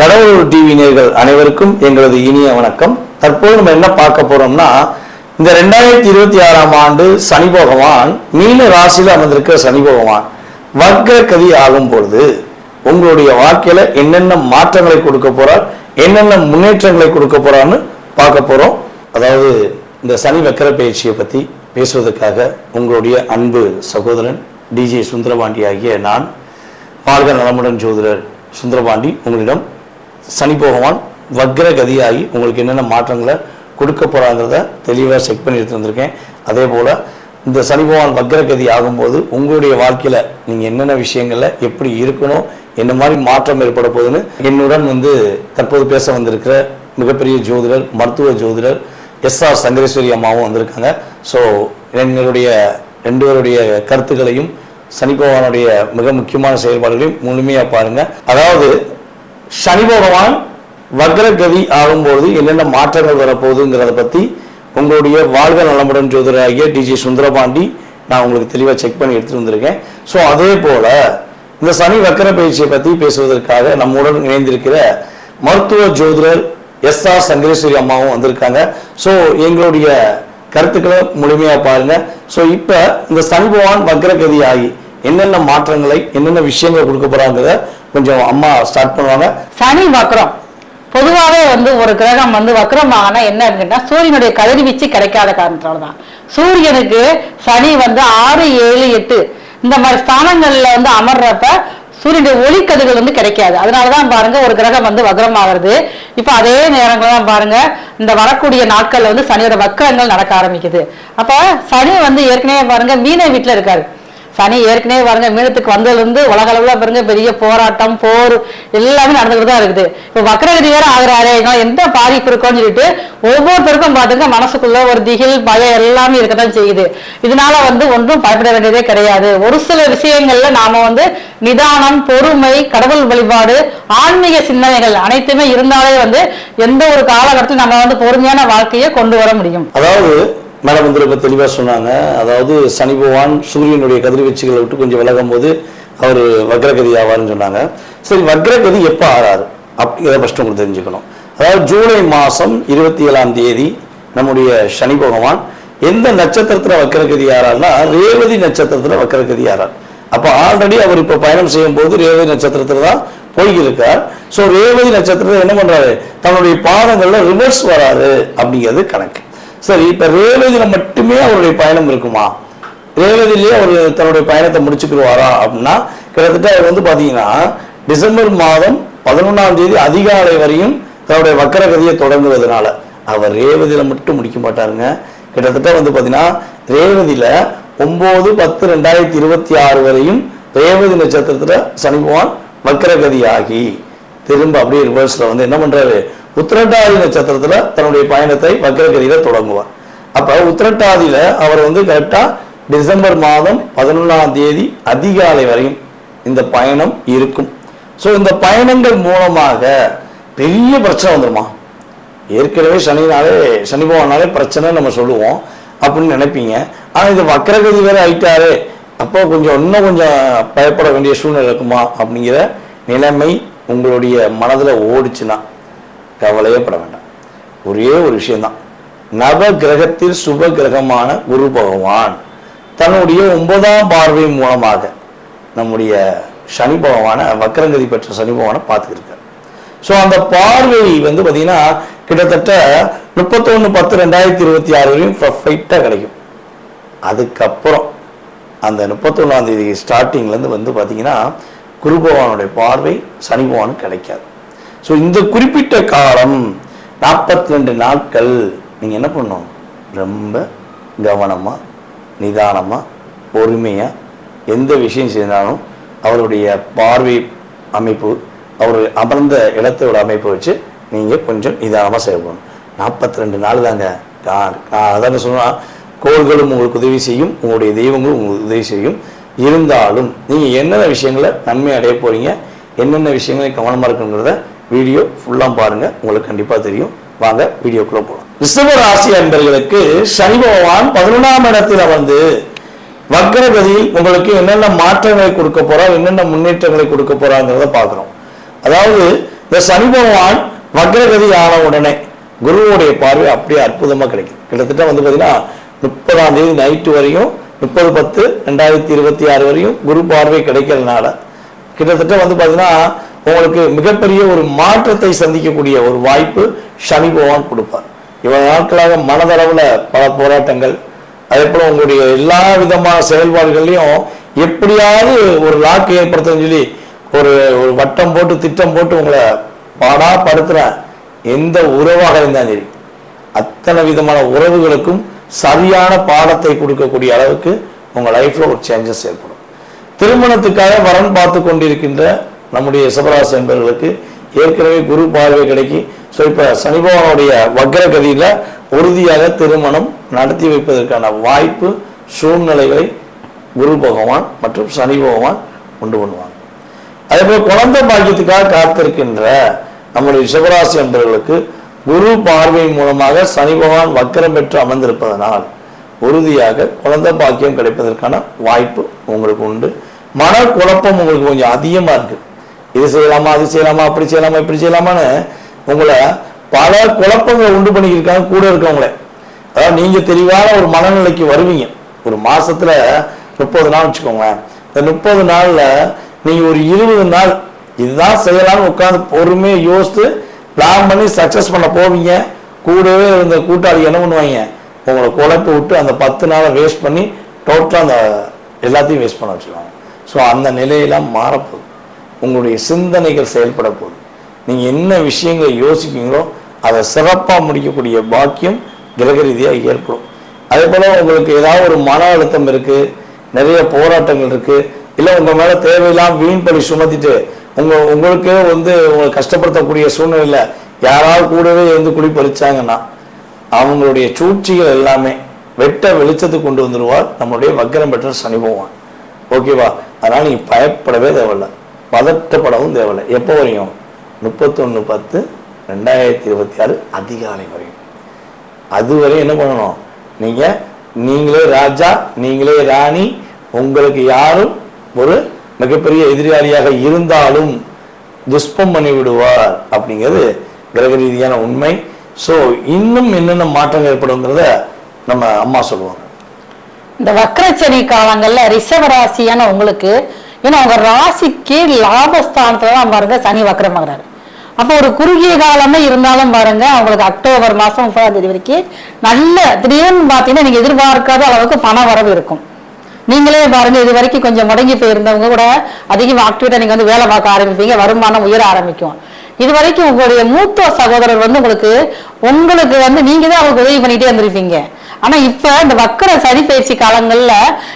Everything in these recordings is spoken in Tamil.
கடவுள் டிவி நேயர்கள் அனைவருக்கும் எங்களது இனிய வணக்கம். தற்போது நம்ம என்ன பார்க்க போறோம்னா, இந்த 2026ஆம் ஆண்டு சனி பகவான் மீன ராசியில் அமர்ந்திருக்கிற சனி பகவான் வக்ரகதி ஆகும் பொழுது உங்களுடைய வாழ்க்கையில என்னென்ன மாற்றங்களை கொடுக்க போறார், என்னென்ன முன்னேற்றங்களை கொடுக்க போறான்னு பார்க்க போறோம். அதாவது இந்த சனி வக்ர பயிற்சியை பத்தி பேசுவதற்காக உங்களுடைய அன்பு சகோதரன் டிஜே சுந்தரபாண்டி ஆகிய நான், வாழ்க நலமுடன் ஜோதிடர் சுந்தரபாண்டி, உங்களிடம் சனி பகவான் வக்ரகதியாகி உங்களுக்கு என்னென்ன மாற்றங்களை கொடுக்க போறாங்கிறத தெளிவாக செக் பண்ணி எடுத்து வந்திருக்கேன். அதே போல இந்த சனி பகவான் வக்ரகதி ஆகும்போது உங்களுடைய வாழ்க்கையில நீங்க என்னென்ன விஷயங்கள்ல எப்படி இருக்கணும், என்ன மாதிரி மாற்றம் ஏற்பட போகுதுன்னு என்னுடன் தற்போது பேச வந்திருக்கிற மிகப்பெரிய ஜோதிடர், மருத்துவ ஜோதிடர் SR சங்கரேஸ்வரி அம்மாவும் வந்திருக்காங்க. ஸோ எங்களுடைய ரெண்டு பேருடைய கருத்துக்களையும் சனி பகவானுடைய மிக முக்கியமான செயல்பாடுகளையும் முழுமையா பாருங்க. அதாவது சனி பகவான் வக்ரகதி ஆகும்போது என்னென்ன மாற்றங்கள் வரப்போகுதுங்கிறத பத்தி உங்களுடைய வாழ்க நலமுடன் ஜோதிடராகிய டிஜே சுந்தரபாண்டி நான் உங்களுக்கு தெளிவாக செக் பண்ணி எடுத்துட்டு வந்திருக்கேன். ஸோ அதே போல இந்த சனி வக்ர பயிற்சியை பத்தி பேசுவதற்காக நம்முடன் இணைந்திருக்கிற மருத்துவ ஜோதிடர் SR சங்கரேஸ்வரி அம்மாவும் வந்திருக்காங்க. ஸோ எங்களுடைய கருத்துக்களை முழுமையா பாருங்க. ஸோ இப்ப இந்த சனி பகவான் வக்ரகதி ஆகி என்னென்ன மாற்றங்களை, என்னென்ன விஷயங்களை கொடுக்க போறாங்கிறத கொஞ்சம் அம்மா ஸ்டார்ட் பண்ணுவாங்க. சனி வக்ரம் பொதுவாகவே ஒரு கிரகம் வக்ரமான என்ன இருக்குன்னா சூரியனுடைய கதிர்வீச்சு கிடைக்காத காரணத்தால்தான். சூரியனுக்கு சனி 6, 7, 8 இந்த மாதிரி ஸ்தானங்கள்ல அமர்றப்ப சூரியனுடைய ஒளிக்கதிர்கள் கிடைக்காது. அதனாலதான் பாருங்க ஒரு கிரகம் வக்ரம் ஆகிறது. இப்ப அதே நேரங்கள் தான் பாருங்க இந்த வரக்கூடிய நாட்கள்ல சனியோட வக்ரங்கள் நடக்க ஆரம்பிக்குது. அப்ப சனி ஏற்கனவே பாருங்க மீன வீட்டுல இருக்காரு. சனி ஏற்கனவே பாருங்க மீனத்துக்கு வந்ததுல உலக அளவுல பாருங்க பெரிய போராட்டம், போர் எல்லாமே நடந்துகிட்டு தான் இருக்குது. இப்ப வக்ரகதி வேற ஆகுறாரு, எந்த பாதிப்பு இருக்கும்னு சொல்லிட்டு ஒவ்வொருத்தருக்கும் பாத்துங்க மனசுக்குள்ள ஒரு திகில், பயம் எல்லாமே இருக்கத்தான் செய்யுது. இதனால ஒன்றும் பயப்பட வேண்டியதே கிடையாது. ஒரு சில விஷயங்கள்ல நாம நிதானம், பொறுமை, கடவுள் வழிபாடு, ஆன்மீக சிந்தனைகள் அனைத்துமே இருந்தாலே எந்த ஒரு காலகட்டத்தில் நம்ம பொறுமையான வாழ்க்கையை கொண்டு வர முடியும். அதாவது மேடம் ரொம்ப தெளிவாக சொன்னாங்க. அதாவது சனி பகவான் சூரியனுடைய கதிர்வீச்சுகளை விட்டு கொஞ்சம் விலகும் போது அவர் வக்ரகதி ஆவார்னு சொன்னாங்க. சரி, வக்ரகதி எப்போ ஆறாரு அப்படிங்கிறத ஃபர்ஸ்ட் உங்களுக்கு தெரிஞ்சுக்கணும். அதாவது ஜூலை மாதம் 27ஆம் தேதி நம்முடைய சனி பகவான் எந்த நட்சத்திரத்தில் வக்ரகதி ஆறாருன்னா ரேவதி நட்சத்திரத்தில் வக்ரகதி ஆறார். அப்போ ஆல்ரெடி அவர் இப்போ பயணம் செய்யும் போது ரேவதி நட்சத்திரத்தில் தான் போய்கிருக்கார். ஸோ ரேவதி நட்சத்திரத்தில் என்ன பண்றாரு, தன்னுடைய பாதங்கள்ல ரிவர்ஸ் வராரு அப்படிங்கிறது கணக்கு. சரி, இப்ப ரேவதியில மட்டுமே அவருடைய பயணம் இருக்குமா, ரேவதியிலேயே அவர் தன்னுடைய பயணத்தை முடிச்சுக்கிடுவாரா அப்படின்னா கிட்டத்தட்ட அவர் பாத்தீங்கன்னா டிசம்பர் மாதம் 11ஆம் தேதி அதிகாலை வரையும் தன்னுடைய வக்ரகதியை தொடங்குவதனால அவர் ரேவதியில மட்டும் முடிக்க மாட்டாருங்க. கிட்டத்தட்ட பாத்தீங்கன்னா ரேவதியில 9/10/2026 வரையும் ரேவதி நட்சத்திரத்துல சனி பகவான் வக்ரகதி ஆகி திரும்ப அப்படியே ரிவர்ஸ்ல என்ன பண்றாரு, உத்திரட்டாதி நட்சத்திரத்துல தன்னுடைய பயணத்தை வக்ரகதியில தொடங்குவார். அப்ப உத்திரட்டாதியில அவர் கரெக்டா டிசம்பர் மாதம் 11ஆம் தேதி அதிகாலை வரையும் இந்த பயணம் இருக்கும். ஸோ இந்த பயணங்கள் மூலமாக பெரிய பிரச்சனை வந்துருமா, ஏற்கனவே சனி பகவானாலே பிரச்சனை நம்ம சொல்லுவோம் அப்படின்னு நினைப்பீங்க. ஆனா இது வக்ரகதி வேற ஆயிட்டாரு, அப்போ இன்னும் கொஞ்சம் பயப்பட வேண்டிய சூழ்நிலை இருக்குமா அப்படிங்கிற நிலைமை உங்களுடைய மனதுல ஓடிச்சுன்னா கவலையே பட வேண்டாம். ஒரே ஒரு விஷயம்தான், நவ கிரகத்தில் சுப கிரகமான குரு பகவான் தன்னுடைய 9ஆம் பார்வை மூலமாக நம்முடைய சனி பகவான வக்ரகதி பெற்ற சனி பகவானை பார்த்துருக்கார். ஸோ அந்த பார்வை பார்த்தீங்கன்னா கிட்டத்தட்ட 31/10/2026 வரையும் பர்ஃபெக்டா கிடைக்கும். அதுக்கப்புறம் அந்த 31ஆம் தேதி ஸ்டார்டிங்ல இருந்து பார்த்தீங்கன்னா குரு பகவானுடைய பார்வை சனி பகவானுக்கு கிடைக்காது. ஸோ இந்த குறிப்பிட்ட காலம் 42 நாட்கள் நீங்கள் என்ன பண்ணணும், ரொம்ப கவனமாக, நிதானமாக, பொறுமையாக எந்த விஷயம் செய்தாலும் அவருடைய பார்வை அமைப்பு, அவர் அமர்ந்த இடத்தோட அமைப்பை வச்சு நீங்கள் கொஞ்சம் நிதானமாக செயல்படணும். 42 நாள் தாங்க. அதான் சொன்னால் கோள்களும் உங்களுக்கு உதவி செய்யும், உங்களுடைய தெய்வங்களும் உங்களுக்கு உதவி செய்யும். இருந்தாலும் நீங்கள் என்னென்ன விஷயங்களை நன்மை அடைய போகிறீங்க, என்னென்ன விஷயங்களை கவனமாக இருக்குங்கிறத வீடியோ ஃபுல்லாக பாருங்க, உங்களுக்கு கண்டிப்பாக தெரியும். வாங்க வீடியோக்குள்ள போகலாம். ரிஷப ராசி அன்பர்களுக்கு சனி பகவான் 11ஆம் இடத்துல வக்ரகதியில் உங்களுக்கு என்னென்ன மாற்றங்களை கொடுக்க போறோம், என்னென்ன முன்னேற்றங்களை கொடுக்க போறாங்கிறத பார்க்குறோம். அதாவது இந்த சனி பகவான் வக்ரகதி ஆன உடனே குருவுடைய பார்வை அப்படியே அற்புதமா கிடைக்கும். கிட்டத்தட்ட வந்து பாத்தீங்கன்னா 30ஆம் தேதி நைட்டு வரையும் 30/10/2026 வரையும் குரு பார்வை கிடைக்கிறதுனால கிட்டத்தட்ட வந்து பாத்தீங்கன்னா உங்களுக்கு மிகப்பெரிய ஒரு மாற்றத்தை சந்திக்கக்கூடிய ஒரு வாய்ப்பு சனி பகவான் கொடுப்பார். இவ்வளவு நாட்களாக மனதளவுல பல போராட்டங்கள், அதே போல உங்களுடைய எல்லா விதமான செயல்பாடுகள்லையும் எப்படியாவது ஒரு லாக்கு ஏற்படுத்தன்னு சொல்லி ஒரு வட்டம் போட்டு திட்டம் போட்டு உங்களை பாடாப்படுத்துற எந்த உறவாக இருந்தாலும் சரி, அத்தனை விதமான உறவுகளுக்கும் சரியான பாடத்தை கொடுக்கக்கூடிய அளவுக்கு உங்க லைஃப்ல ஒரு சேஞ்சஸ் ஏற்படும். திருமணத்துக்காக வரன் பார்த்து கொண்டிருக்கின்ற நம்முடைய ரிஷபராசி என்பவர்களுக்கு ஏற்கனவே குரு பார்வை கிடைக்கி. ஸோ இப்போ சனி பகவானுடைய வக்ரகதியில உறுதியாக திருமணம் நடத்தி வைப்பதற்கான வாய்ப்பு சூழ்நிலைகளை குரு பகவான் மற்றும் சனி பகவான் உண்டு பண்ணுவாங்க. அதே போல குழந்தை பாக்கியத்துக்காக காத்திருக்கின்ற நம்முடைய ரிஷபராசி என்பவர்களுக்கு குரு பார்வை மூலமாக சனி பகவான் வக்ரம் பெற்று அமர்ந்திருப்பதனால் உறுதியாக குழந்தை பாக்கியம் கிடைப்பதற்கான வாய்ப்பு உங்களுக்கு உண்டு. மன குழப்பம் உங்களுக்கு கொஞ்சம் அதிகமா இருக்கு. இது செய்யலாமா, அது செய்யலாமா, அப்படி செய்யலாமா, இப்படி செய்யலாமான்னு உங்களை பல குழப்பங்களை உண்டு பண்ணிக்கிருக்காங்க கூட இருக்கவங்களே. அதாவது நீங்க தெளிவான ஒரு மனநிலைக்கு வருவீங்க. ஒரு மாசத்துல 30 நாள் வச்சுக்கோங்க. இந்த 30 நாள்ல நீங்க ஒரு 20 நாள் இதுதான் செய்யலாம்னு உட்காந்து பொறுமையை யோசித்து பிளான் பண்ணி சக்சஸ் பண்ண போவீங்க. கூடவே இருந்த கூட்டாளி என்ன பண்ணுவாங்க, உங்களை குழப்பி விட்டு அந்த 10 நாளை வேஸ்ட் பண்ணி டோட்டலாக அந்த எல்லாத்தையும் வேஸ்ட் பண்ண வச்சுருவாங்க. ஸோ அந்த நிலையெல்லாம் மாறப்போகுது. உங்களுடைய சிந்தனைகள் செயல்பட போகுது. நீங்கள் என்ன விஷயங்களை யோசிக்கிறீங்களோ அதை சிறப்பாக முடிக்கக்கூடிய பாக்கியம் கிரக ரீதியாக ஏற்படும். அதே போல் உங்களுக்கு ஏதாவது ஒரு மன அழுத்தம் இருக்குது, நிறைய போராட்டங்கள் இருக்குது, இல்லை உங்கள் மேலே தேவையில்லாம வீண் பழி சுமத்திட்டு உங்களுக்கே வந்து உங்களை கஷ்டப்படுத்தக்கூடிய சூழ்நிலையில் யாராவது கூடவே இருந்து குழி பறிச்சாங்கன்னா அவங்களுடைய சூழ்ச்சிகள் எல்லாமே வெட்ட வெளிச்சத்துக்கு கொண்டு வந்துடுவார் நம்மளுடைய வக்ரம் பெற்ற சனி பகவான். ஓகேவா? அதனால நீங்க பயப்படவே தேவையில்லை, பதட்டப்படவும் தேவையில்லை. எப்போ வரையும்? 31/10/2026 அதிகாலை வரையும். அதுவரை என்ன பண்ணணும்? நீங்களே ராஜா, நீங்களே ராணி. உங்களுக்கு யாரும் ஒரு மிகப்பெரிய எதிராளியாக இருந்தாலும் துஷ்பம் பண்ணி விடுவார் அப்படிங்கிறது கிரக ரீதியான உண்மை. ஸோ இன்னும் என்னென்ன மாற்றங்கள் ஏற்படுங்கிறத நம்ம அம்மா சொல்லுவாங்க. இந்த வக்ரச்சனி காலங்கள்ல ரிஷப ராசியான உங்களுக்கு, ஏன்னா உங்க ராசிக்கு லாபஸ்தானத்துல தான் பாருங்க சனி வக்ரமாகிறாரு. அப்போ ஒரு குறுகிய காலமே இருந்தாலும் பாருங்க அவங்களுக்கு அக்டோபர் மாசம் 30ஆம் தேதி வரைக்கும் நல்ல திடீர்னு பார்த்தீங்கன்னா நீங்க எதிர்பார்க்காத அளவுக்கு பண வரவு இருக்கும். நீங்களே பாருங்க, இது வரைக்கும் கொஞ்சம் முடங்கி போயிருந்தவங்க கூட அதிகமாக ஆக்டிவேட்டா நீங்க வந்து வேலை பார்க்க ஆரம்பிப்பீங்க, வருமானம் உயர ஆரம்பிக்கும். இது வரைக்கும் உங்களுடைய மூத்த சகோதரர் வந்து உங்களுக்கு வந்து நீங்க தான் அவங்களுக்கு உதவி பண்ணிட்டே இருந்திருப்பீங்க. ஆனா இப்ப இந்த வக்கர சரி பயிற்சி காலங்கள்ல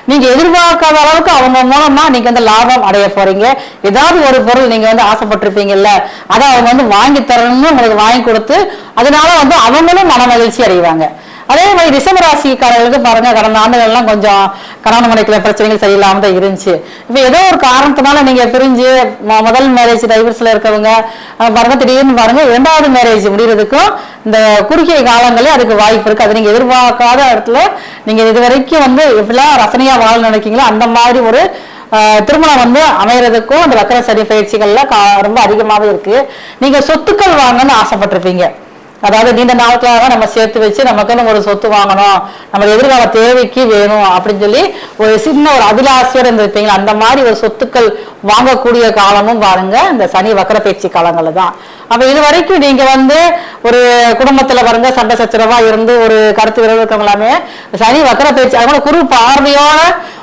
நீங்க எதிர்பார்க்காத அளவுக்கு அவங்க மூலமா நீங்க வந்து லாபம் அடைய போறீங்க. ஏதாவது ஒரு பொருள் நீங்க வந்து ஆசைப்பட்டிருப்பீங்கல்ல, அதை அவங்க வந்து வாங்கி தரணும்னு உங்களுக்கு வாங்கி கொடுத்து அதனால வந்து அவங்களும் மன மகிழ்ச்சி அடைவாங்க. அதே மாதிரி ரிஷபராசிக்காரர்களுக்கு பாருங்க, கடந்த ஆண்டுகள்லாம் கொஞ்சம் கணவன் மனைவிக்குள்ள பிரச்சனைகள் சரியில்லாம தான் இருந்துச்சு. இப்ப ஏதோ ஒரு காரணத்தினால நீங்க பிரிஞ்சு முதல் மேரேஜ் டைவர்ஸ்ல இருக்கவங்க பாருங்க, திடீர்னு பாருங்க 2வது மேரேஜ் முடிகிறதுக்கும் இந்த குறுகிய காலங்களே அதுக்கு வாய்ப்பு இருக்கு. அது நீங்க எதிர்பார்க்காத இடத்துல நீங்க இது வரைக்கும் வந்து எப்படிலாம் ரசனையா வாழ நினைக்கீங்களோ அந்த மாதிரி ஒரு திருமணம் வந்து அமையறதுக்கும் இந்த வக்கர சரி பயிற்சிகள்ல ரொம்ப அதிகமாவே இருக்கு. நீங்க சொத்துக்கள் வாங்கணும்னு ஆசைப்பட்டிருப்பீங்க. அதாவது நீண்ட நாட்களாக நம்ம சேர்த்து வச்சு நமக்குன்னு ஒரு சொத்து வாங்கணும், நம்ம எதிர்கால தேவைக்கு வேணும் அப்படின்னு சொல்லி ஒரு சின்ன ஒரு அபிலாஷையோட இருந்திருப்பீங்க. அந்த மாதிரி ஒரு சொத்துக்கள் வாங்கக்கூடிய காலமும் பாருங்க இந்த சனி வக்கர பயிற்சி காலங்கள்ல தான். அப்ப இது வரைக்கும் நீங்க வந்து ஒரு குடும்பத்துல பாருங்க சண்டை சச்சரவா இருந்து ஒரு கருத்து விரோதம் இருக்கவங்க எல்லாமே சனி வக்கர பயிற்சி அதனால குரு பார்வையோட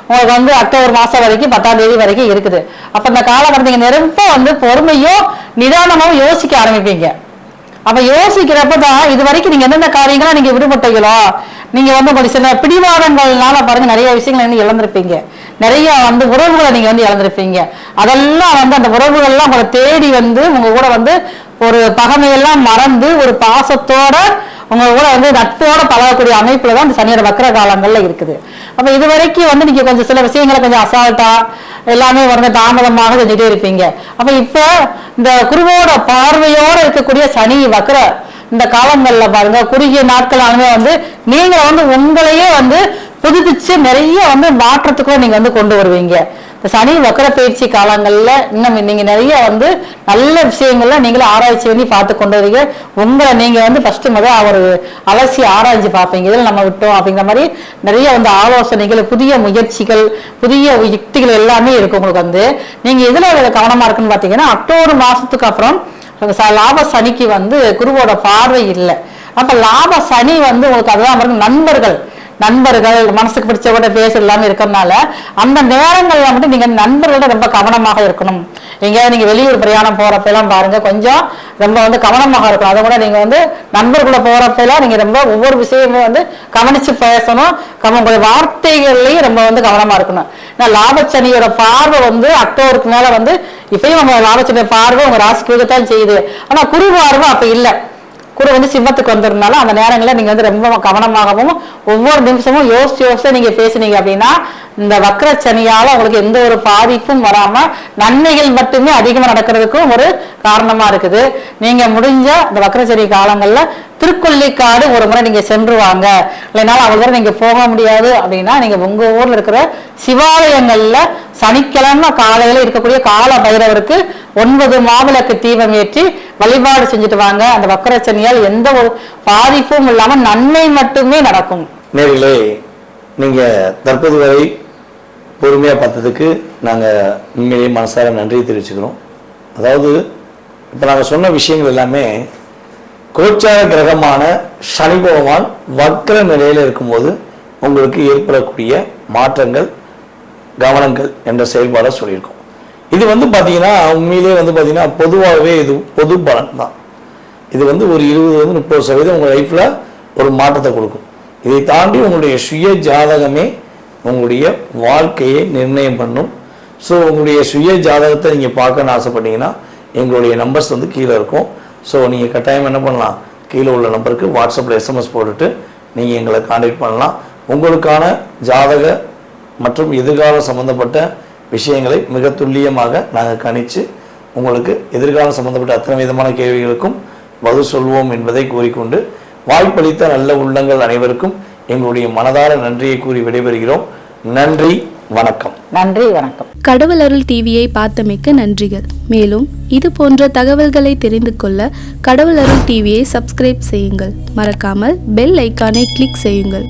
உங்களுக்கு வந்து அக்டோபர் மாசம் வரைக்கும் 10ஆம் தேதி வரைக்கும் இருக்குது. அப்ப இந்த காலகட்டத்தில் நீங்க நெருப்ப வந்து பொறுமையும் நிதானமாவும் யோசிக்க ஆரம்பிப்பீங்க. அப்ப யோசிக்கிறப்பதான் இது வரைக்கும் நீங்க எந்தெந்த காரியங்களா நீங்க விடுபட்டீங்களோ, நீங்க வந்து உங்களுக்கு சில பிடிவாதங்கள்னால பாருங்க நிறைய விஷயங்களை வந்து இழந்திருப்பீங்க, நிறைய வந்து உறவுகளை நீங்க வந்து இழந்திருப்பீங்க. அதெல்லாம் வந்து அந்த உறவுகள்லாம் உங்களை தேடி வந்து உங்க கூட வந்து ஒரு பகைமையெல்லாம் மறந்து ஒரு பாசத்தோட உங்க கூட வந்து நட்போட பழகக்கூடிய அமைப்புல தான் இந்த சனியோட வக்கர காலங்கள்ல இருக்குது. அப்ப இது வரைக்கும் வந்து நீங்க கொஞ்சம் சில விஷயங்களை கொஞ்சம் அசால்ட்டா எல்லாமே வந்து தாமதமாக செஞ்சுட்டே இருப்பீங்க. அப்ப இப்ப இந்த குருவோட பார்வையோட இருக்கக்கூடிய சனி வக்கர இந்த காலங்கள்ல பாருங்க குறுகிய நாட்களாலுமே வந்து நீங்க வந்து உங்களையே வந்து புதுப்பிச்சு நிறைய வந்து மாற்றத்துக்குள்ள நீங்க வந்து கொண்டு வருவீங்க. இந்த சனி வக்கர பயிற்சி காலங்கள்ல இன்னும் நீங்க நிறைய வந்து நல்ல விஷயங்கள்ல நீங்களும் ஆராய்ச்சி பண்ணி பார்த்து கொண்டு வரீங்க. உங்களை நீங்க வந்து ஃபர்ஸ்ட் ஒரு அலசி ஆராய்ச்சி பார்ப்பீங்க, இதில் நம்ம விட்டோம் அப்படிங்கிற மாதிரி நிறைய வந்து ஆலோசனைகள், புதிய முயற்சிகள், புதிய யுக்திகள் எல்லாமே இருக்கு. உங்களுக்கு வந்து நீங்க எதுல கவனமா இருக்குன்னு பாத்தீங்கன்னா, அக்டோபர் மாசத்துக்கு அப்புறம் லாப சனிக்கு வந்து குருவோட பார்வை இல்லை. அப்ப லாப சனி வந்து உங்களுக்கு அதுதான் நண்பர்கள் மனசுக்கு பிடிச்சவட பேச எல்லாமே இருக்கிறதுனால அந்த நேரங்கள்ல மட்டும் நீங்க நண்பர்களோட ரொம்ப கவனமாக இருக்கணும். எங்கேயாவது நீங்க வெளியூர் பிரயாணம் போறப்ப எல்லாம் பாருங்க, கொஞ்சம் ரொம்ப வந்து கவனமாக இருக்கணும். அதை கூட நீங்க வந்து நண்பர்களை போறப்ப எல்லாம் நீங்க ரொம்ப ஒவ்வொரு விஷயமே வந்து கவனிச்சு பேசணும். உங்களுடைய வார்த்தைகள்லயும் ரொம்ப வந்து கவனமா இருக்கணும். ஏன்னா லாபச்சனியோட பார்வை வந்து அக்டோபருக்கு மேல வந்து இப்பயும் நம்ம லாபச்சனியோட பார்வை உங்க ராசிக்கு தான் செய்யுது. ஆனா குரு பார்வை அப்ப இல்லை. குரு வந்து சிம்மத்துக்கு வந்திருந்தாலும் அந்த நேரங்களில் நீங்க வந்து ரொம்ப கவனமாகவும் ஒவ்வொரு நிமிஷமும் யோசிச்சு நீங்க பேசுனீங்க அப்படின்னா இந்த வக்ர சனியால உங்களுக்கு எந்த ஒரு பாதிப்பும் வராம நன்மைகள் மட்டுமே அதிகமா நடக்கிறதுக்கும் ஒரு காரணமா இருக்குது. நீங்க முடிஞ்ச இந்த வக்ரச்சனி காலங்கள்ல திருக்கொல்லிக்காடு ஒரு முறை நீங்க சென்று வாங்க. இல்லைனாலும் அவ்வளவு நீங்க போக முடியாது அப்படின்னா நீங்க உங்க ஊர்ல இருக்கிற சிவாலயங்கள்ல சனிக்கிழமை காலையில இருக்கக்கூடிய கால பைரவருக்கு 9 மாவிளக்கு தீபம் ஏற்றி வழிபாடு செஞ்சுட்டு வாங்க. அந்த வக்ரச்சனியால் எந்த ஒரு பாதிப்பும் இல்லாம நன்மை மட்டுமே நடக்கும். நேர்களே, நீங்க தற்போது வரை பொறுமையா பார்த்ததுக்கு நாங்க உண்மையிலேயே மனசார நன்றி தெரிவிச்சுக்கிறோம். அதாவது இப்ப நாங்க சொன்ன விஷயங்கள் எல்லாமே கோச்சார கிரகமான சனி பகவான் வக்ர நிலையில இருக்கும்போது உங்களுக்கு ஏற்படக்கூடிய மாற்றங்கள், கவனங்கள் என்ற செயல்பாடை சொல்லியிருக்கோம். இது வந்து பாத்தீங்கன்னா உண்மையிலேயே வந்து பாத்தீங்கன்னா பொதுவாகவே இது பொது பலன் தான். இது வந்து ஒரு 20-30% உங்க லைஃப்ல ஒரு மாற்றத்தை கொடுக்கும். இதை தாண்டி உங்களுடைய சுய ஜாதகமே உங்களுடைய வாழ்க்கையை நிர்ணயம் பண்ணும். ஸோ உங்களுடைய சுய ஜாதகத்தை நீங்கள் பார்க்கணும்னு ஆசைப்பட்டீங்கன்னா எங்களுடைய நம்பர்ஸ் வந்து கீழே இருக்கும். ஸோ நீங்கள் கட்டாயம் என்ன பண்ணலாம், கீழே உள்ள நம்பருக்கு வாட்ஸ்அப்பில் SMS போட்டுட்டு நீங்கள் எங்களை கான்டாக்ட் பண்ணலாம். உங்களுக்கான ஜாதக மற்றும் எதிர்காலம் சம்பந்தப்பட்ட விஷயங்களை மிக துல்லியமாக நாங்கள் கணித்து உங்களுக்கு எதிர்காலம் சம்பந்தப்பட்ட அத்தனை விதமான கேள்விகளுக்கும் பதில் சொல்வோம் என்பதை கூறிக்கொண்டு வாய்ப்பளித்த நல்ல உள்ளங்கள் அனைவருக்கும் எங்களுடைய மனதார நன்றியை கூறி விடைபெறுகிறோம். நன்றி, வணக்கம். நன்றி, வணக்கம். கடவுள் அருள் டிவியை பார்த்தமைக்க நன்றிகள். மேலும் இது போன்ற தகவல்களை தெரிந்து கொள்ள கடவுள் அருள் டிவியை சப்ஸ்கிரைப் செய்யுங்கள். மறக்காமல் பெல் ஐக்கானை கிளிக் செய்யுங்கள்.